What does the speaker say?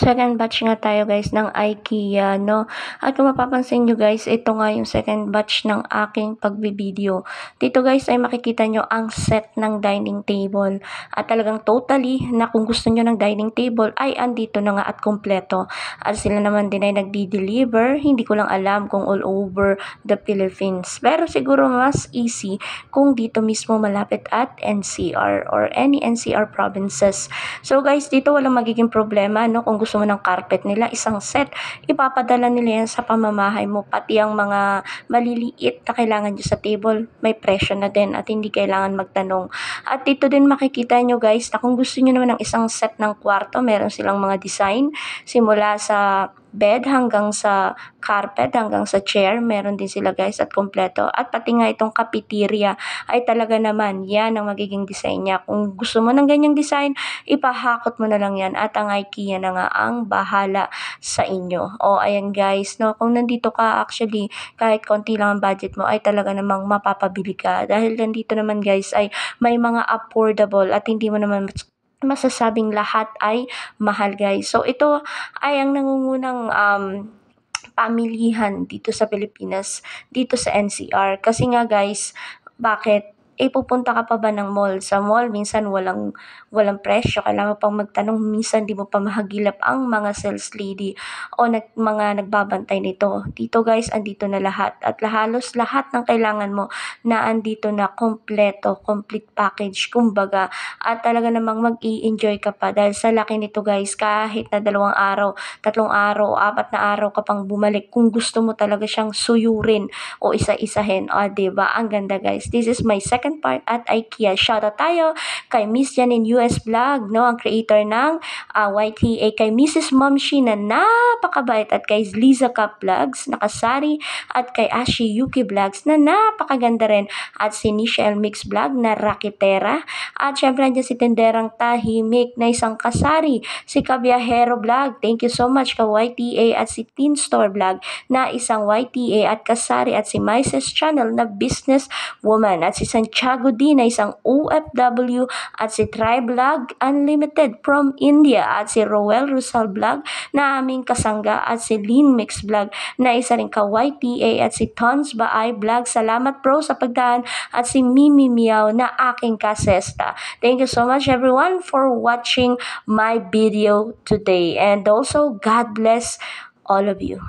Second batch nga tayo guys ng IKEA, no? At kung mapapansin nyo guys, ito nga yung second batch ng aking pagbibideo. Dito guys ay makikita nyo ang set ng dining table. At talagang totally na kung gusto nyo ng dining table ay andito na nga at kompleto. At sila naman din ay nagdi-deliver. Hindi ko lang alam kung all over the Philippines. Pero siguro mas easy kung dito mismo malapit at NCR or any NCR provinces. So guys, dito walang magiging problema, no? Kung gusto mo ng carpet nila, isang set, ipapadala nila yan sa pamamahay mo. Pati ang mga maliliit na kailangan nyo sa table, may presyo na din at hindi kailangan magtanong. At dito din makikita nyo guys na kung gusto nyo naman ng isang set ng kwarto, meron silang mga design simula sa bed hanggang sa carpet, hanggang sa chair, meron din sila guys at kompleto. At pati nga itong cafeteria ay talaga naman yan ang magiging design niya. Kung gusto mo ng ganyang design, ipahakot mo na lang yan at ang IKEA na nga ang bahala sa inyo. O ayan guys, no, kung nandito ka actually kahit konti lang ang budget mo ay talaga namang mapapabili ka. Dahil nandito naman guys ay may mga affordable at hindi mo naman masasabing lahat ay mahal guys. So ito ay ang nangungunang pamilihan dito sa Pilipinas, dito sa NCR. Kasi nga guys, bakit? Pupunta ka pa ba ng mall? Sa mall, minsan walang presyo. Kailangan mo pang magtanong. Minsan, di mo pa mahagilap ang mga sales lady o mga nagbabantay nito. Dito guys, andito na lahat. At halos lahat ng kailangan mo na andito na kompleto, complete package, kumbaga. At talaga namang mag-i-enjoy ka pa. Dahil sa laki nito guys, kahit na 2 araw, 3 araw, 4 na araw ka pang bumalik, kung gusto mo talaga siyang suyurin o isa-isahin. O, diba? Ang ganda guys. This is my second part at IKEA. Shoutout tayo kay Miss Janine US Vlog, no? Ang creator ng YTA, kay Mrs. Momshi na napakabait, at kay Liza Cup Vlogs, nakasari, at kay Ashi Yuki Vlogs na napakaganda rin, at si Nichelle Mix Vlog na rakitera, at syempre nandiyan si Tenderang Tahimik na isang kasari, si Kabiyahero Vlog, thank you so much ka YTA, at si Teen Store Vlog na isang YTA at kasari, at si Mises Channel na business woman, at si Santiago D na isang OFW, at si Tribe Vlog Unlimited from India, at si Roel Rosal Vlog na aming kasangga, at si Lean Mix Vlog na isa rin ka YTA, at si Tons Baay Vlog, salamat bro sa pagdaan, at si Mimi Miao na aking kasesta. Thank you so much everyone for watching my video today, and also God bless all of you.